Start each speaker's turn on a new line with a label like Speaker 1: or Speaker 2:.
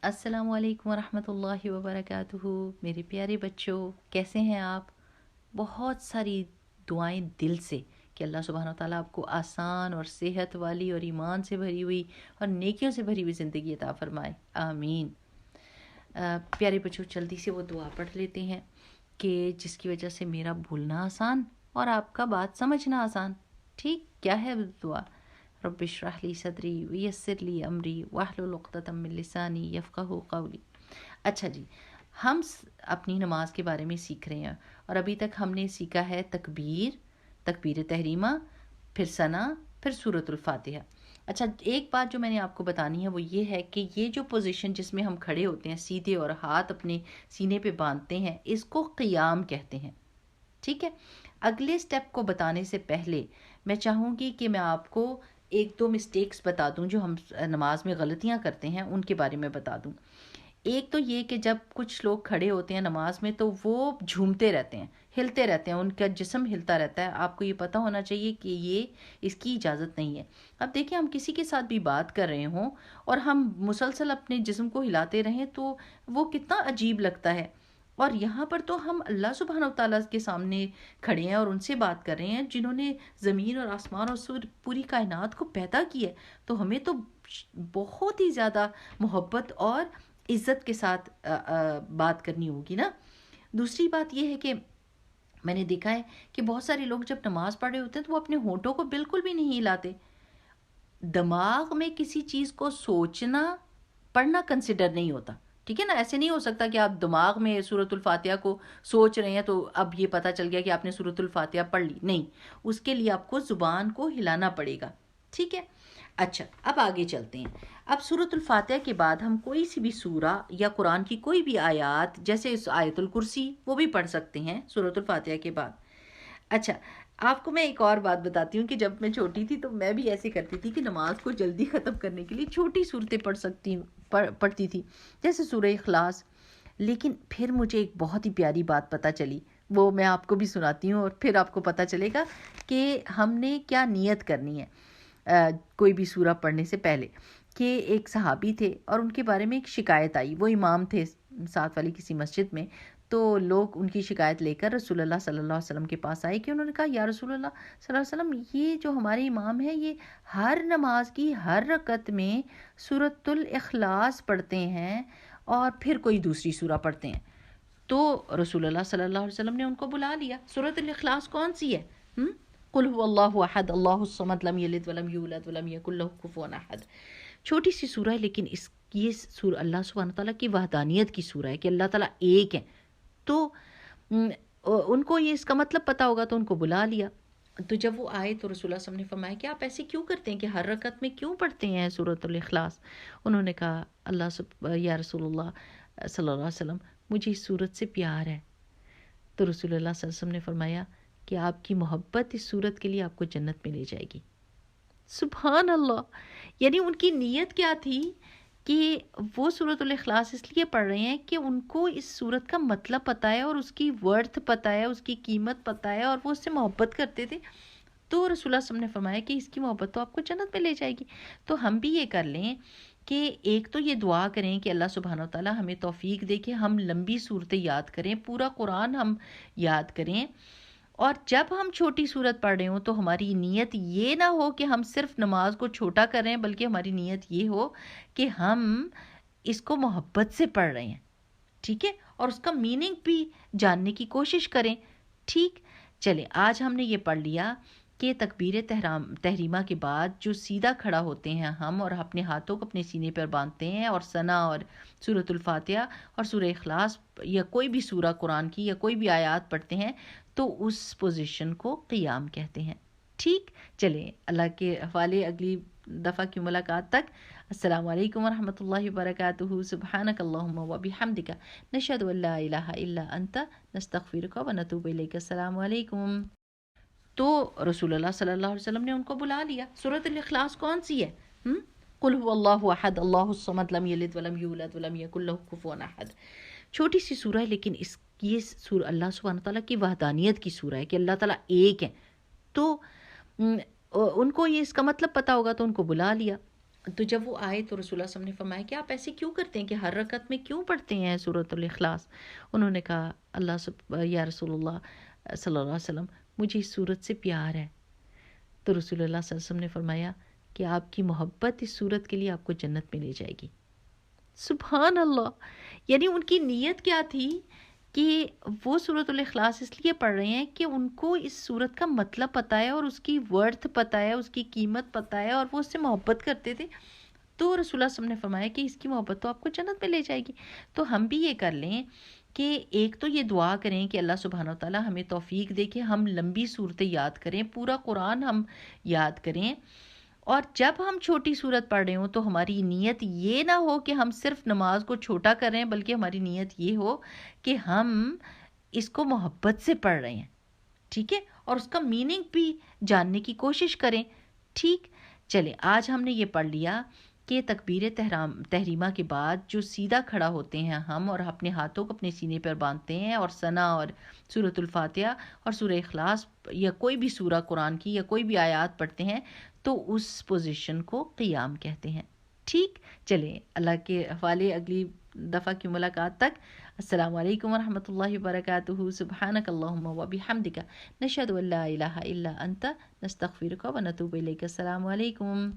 Speaker 1: السلام علیکم ورحمۃ اللہ وبرکاتہ۔ میرے پیارے بچوں، کیسے ہیں آپ؟ بہت ساری دعائیں دل سے کہ اللہ سبحانہ و تعالیٰ آپ کو آسان اور صحت والی اور ایمان سے بھری ہوئی اور نیکیوں سے بھری ہوئی زندگی عطا فرمائے، آمین۔ پیارے بچوں، جلدی سے وہ دعا پڑھ لیتے ہیں کہ جس کی وجہ سے میرا بھولنا آسان اور آپ کا بات سمجھنا آسان۔ ٹھیک، کیا ہے وہ دعا؟ رب اشرح لی صدری ویسر لی امری واحلل عقدۃ من لسانی یفقہوا قولی۔ اچھا جی، ہم اپنی نماز کے بارے میں سیکھ رہے ہیں اور ابھی تک ہم نے سیکھا ہے تکبیر تحریمہ، پھر ثنا، پھر سورۃ الفاتحہ۔ اچھا، ایک بات جو میں نے آپ کو بتانی ہے وہ یہ ہے کہ یہ جو پوزیشن جس میں ہم کھڑے ہوتے ہیں سیدھے اور ہاتھ اپنے سینے پہ باندھتے ہیں، اس کو قیام کہتے ہیں۔ ٹھیک ہے، اگلے سٹیپ کو بتانے سے پہلے میں چاہوں گی کہ میں آپ کو ایک دو مسٹیکس بتا دوں جو ہم نماز میں غلطیاں کرتے ہیں، ان کے بارے میں بتا دوں۔ ایک تو یہ کہ جب کچھ لوگ کھڑے ہوتے ہیں نماز میں تو وہ جھومتے رہتے ہیں، ہلتے رہتے ہیں، ان کا جسم ہلتا رہتا ہے۔ آپ کو یہ پتہ ہونا چاہیے کہ یہ اس کی اجازت نہیں ہے۔ اب دیکھیں، ہم کسی کے ساتھ بھی بات کر رہے ہوں اور ہم مسلسل اپنے جسم کو ہلاتے رہیں تو وہ کتنا عجیب لگتا ہے۔ اور یہاں پر تو ہم اللہ سبحانہ و تعالیٰ کے سامنے کھڑے ہیں اور ان سے بات کر رہے ہیں جنہوں نے زمین اور آسمان اور پوری کائنات کو پیدا کی ہے، تو ہمیں تو بہت ہی زیادہ محبت اور عزت کے ساتھ بات کرنی ہوگی نا۔ دوسری بات یہ ہے کہ میں نے دیکھا ہے کہ بہت سارے لوگ جب نماز پڑھ رہے ہوتے ہیں تو وہ اپنے ہونٹوں کو بالکل بھی نہیں ہلاتے۔ دماغ میں کسی چیز کو سوچنا پڑھنا کنسیڈر نہیں ہوتا، ٹھیک ہے نا؟ ایسے نہیں ہو سکتا کہ آپ دماغ میں سورۃ الفاتحہ کو سوچ رہے ہیں تو اب یہ پتہ چل گیا کہ آپ نے سورۃ الفاتحہ پڑھ لی، نہیں، اس کے لیے آپ کو زبان کو ہلانا پڑے گا، ٹھیک ہے؟ اچھا، اب آگے چلتے ہیں۔ اب سورۃ الفاتحہ کے بعد ہم کوئی سی بھی سورہ یا قرآن کی کوئی بھی آیات، جیسے آیت الکرسی، وہ بھی پڑھ سکتے ہیں سورۃ الفاتحہ کے بعد۔ اچھا، آپ کو میں ایک اور بات بتاتی ہوں کہ جب میں چھوٹی تھی تو میں بھی ایسے کرتی تھی کہ نماز کو جلدی ختم کرنے کے لیے چھوٹی صورتیں پڑھتی تھی، جیسے سورہ اخلاص۔ لیکن پھر مجھے ایک بہت ہی پیاری بات پتہ چلی، وہ میں آپ کو بھی سناتی ہوں اور پھر آپ کو پتہ چلے گا کہ ہم نے کیا نیت کرنی ہے کوئی بھی سورہ پڑھنے سے پہلے۔ کہ ایک صحابی تھے اور ان کے بارے میں ایک شکایت آئی، وہ امام تھے ساتھ والی کسی مسجد میں، تو لوگ ان کی شکایت لے کر رسول اللہ صلی اللہ علیہ وسلم کے پاس آئے کہ انہوں نے کہا، یا رسول اللہ صلی اللہ علیہ وسلم، یہ جو ہمارے امام ہیں یہ ہر نماز کی ہر رکعت میں سورۃ الاخلاص پڑھتے ہیں اور پھر کوئی دوسری سورہ پڑھتے ہیں۔ تو رسول اللہ صلی اللہ علیہ وسلم نے ان کو بلا لیا، سورۃ الاخلاص کون سی ہے؟ قل هو اللہ احد اللہ الصمد لم یلد ولم یولد ولم یکن لہ کفوا احد۔ چھوٹی سی سورہ ہے لیکن یہ سورہ اللہ سبحانہ تعالیٰ کی وحدانیت کی سورہ ہے کہ اللہ تعالیٰ ایک ہے۔ تو ان کو یہ اس کا مطلب پتا ہوگا تو ان کو بلا لیا۔ تو جب وہ آئے تو رسول اللہ صلی اللہ علیہ وسلم نے فرمایا کہ آپ ایسے کیوں کرتے ہیں کہ ہر رکعت میں کیوں پڑھتے ہیں سورۃ الاخلاص؟ انہوں نے کہا، یا رسول اللہ صلی اللہ علیہ وسلم، مجھے اس سورت سے پیار ہے۔ تو رسول اللہ صلی اللہ علیہ وسلم نے فرمایا کہ آپ کی محبت اس سورت کے لیے آپ کو جنت میں لے جائے گی۔ سبحان اللہ! یعنی ان کی نیت کیا تھی کہ وہ سورۃ الاخلاص اس لیے پڑھ رہے ہیں کہ ان کو اس سورت کا مطلب پتہ ہے اور اس کی ورتھ پتہ ہے، اس کی قیمت پتہ ہے اور وہ اس سے محبت کرتے تھے۔ تو رسول اللہ صلی اللہ علیہ وسلم نے فرمایا کہ اس کی محبت تو آپ کو جنت میں لے جائے گی۔ تو ہم بھی یہ کر لیں کہ ایک تو یہ دعا کریں کہ اللہ سبحانہ وتعالی ہمیں توفیق دے کہ ہم لمبی صورتیں یاد کریں، پورا قرآن ہم یاد کریں، اور جب ہم چھوٹی صورت پڑھ رہے ہوں تو ہماری نیت یہ نہ ہو کہ ہم صرف نماز کو چھوٹا کر رہے ہیں، بلکہ ہماری نیت یہ ہو کہ ہم اس کو محبت سے پڑھ رہے ہیں، ٹھیک ہے، اور اس کا میننگ بھی جاننے کی کوشش کریں۔ ٹھیک، چلیں، آج ہم نے یہ پڑھ لیا کہ تکبیر تحریمہ کے بعد جو سیدھا کھڑا ہوتے ہیں ہم اور اپنے ہاتھوں کو اپنے سینے پر باندھتے ہیں اور ثنا اور سورۃ الفاتحہ اور سورہ اخلاص یا کوئی بھی سورہ قرآن کی یا کوئی بھی آیات پڑھتے ہیں تو اس پوزیشن کو قیام کہتے ہیں۔ ٹھیک، چلیں، اللہ کے حوالے اگلی دفعہ کی ملاقات تک السلام علیکم ورحمۃ اللہ وبرکاتہ۔ سبحانک اللہم وبحمدک، نشہد ان لا الہ الا انت، نستغفرک ونتوب الیک۔ السلام علیکم۔ تو رسول اللہ صلی اللہ علیہ وسلم نے ان کو بلا لیا۔ سورۃ الاخلاص کون سی ہے؟ قل هو اللہ احد اللہ الصمد لم یلد ولم یولد ولم یکن لہ کفوا احد۔ چھوٹی سی سورہ ہے لیکن یہ سورہ اللہ سبحانہ تعالیٰ کی وحدانیت کی سورہ ہے کہ اللہ تعالیٰ ایک ہے۔ تو ان کو یہ اس کا مطلب پتا ہوگا تو ان کو بلا لیا۔ تو جب وہ آئے تو رسول اللہ صلی اللہ علیہ وسلم نے فرمایا کہ آپ ایسے کیوں کرتے ہیں کہ ہر رکعت میں کیوں پڑھتے ہیں سورۃ الاخلاص؟ انہوں نے کہا یا رسول اللہ صلی اللہ علیہ وسلم، مجھے اس سورت سے پیار ہے۔ تو رسول اللہ صلی اللہ علیہ وسلم نے فرمایا کہ آپ کی محبت اس سورت کے لیے آپ کو جنت میں لے جائے گی۔ سبحان اللہ! یعنی ان کی نیت کیا تھی کہ وہ سورۃ الاخلاص اس لیے پڑھ رہے ہیں کہ ان کو اس سورت کا مطلب پتہ ہے اور اس کی ورتھ پتہ ہے، اس کی قیمت پتہ ہے، اور وہ اس سے محبت کرتے تھے۔ تو رسول اللہ صلی اللہ علیہ وسلم نے فرمایا کہ اس کی محبت تو آپ کو جنت میں لے جائے گی۔ تو ہم بھی یہ کر لیں کہ ایک تو یہ دعا کریں کہ اللہ سبحانہ و تعالیٰ ہمیں توفیق دے کہ ہم لمبی صورتیں یاد کریں، پورا قرآن ہم یاد کریں، اور جب ہم چھوٹی صورت پڑھ رہے ہوں تو ہماری نیت یہ نہ ہو کہ ہم صرف نماز کو چھوٹا کر رہے ہیں، بلکہ ہماری نیت یہ ہو کہ ہم اس کو محبت سے پڑھ رہے ہیں، ٹھیک ہے، اور اس کا میننگ بھی جاننے کی کوشش کریں۔ ٹھیک، چلیں آج ہم نے یہ پڑھ لیا کہ تکبیر تحریمہ کے بعد جو سیدھا کھڑا ہوتے ہیں ہم اور اپنے ہاتھوں کو اپنے سینے پر باندھتے ہیں اور ثنا اور سورۃ الفاتحہ اور سورہ اخلاص یا کوئی بھی سورہ قرآن کی یا کوئی بھی آیات پڑھتے ہیں تو اس پوزیشن کو قیام کہتے ہیں۔ ٹھیک، چلیں اللہ کے حوالے اگلی دفعہ کی ملاقات تک السلام علیکم ورحمۃ اللہ وبرکاتہ۔ سبحانک اللہم وبحمدک، نشہد ان لا الہ الا انت، نستغفرک ونتوب الیک۔ السلام علیکم۔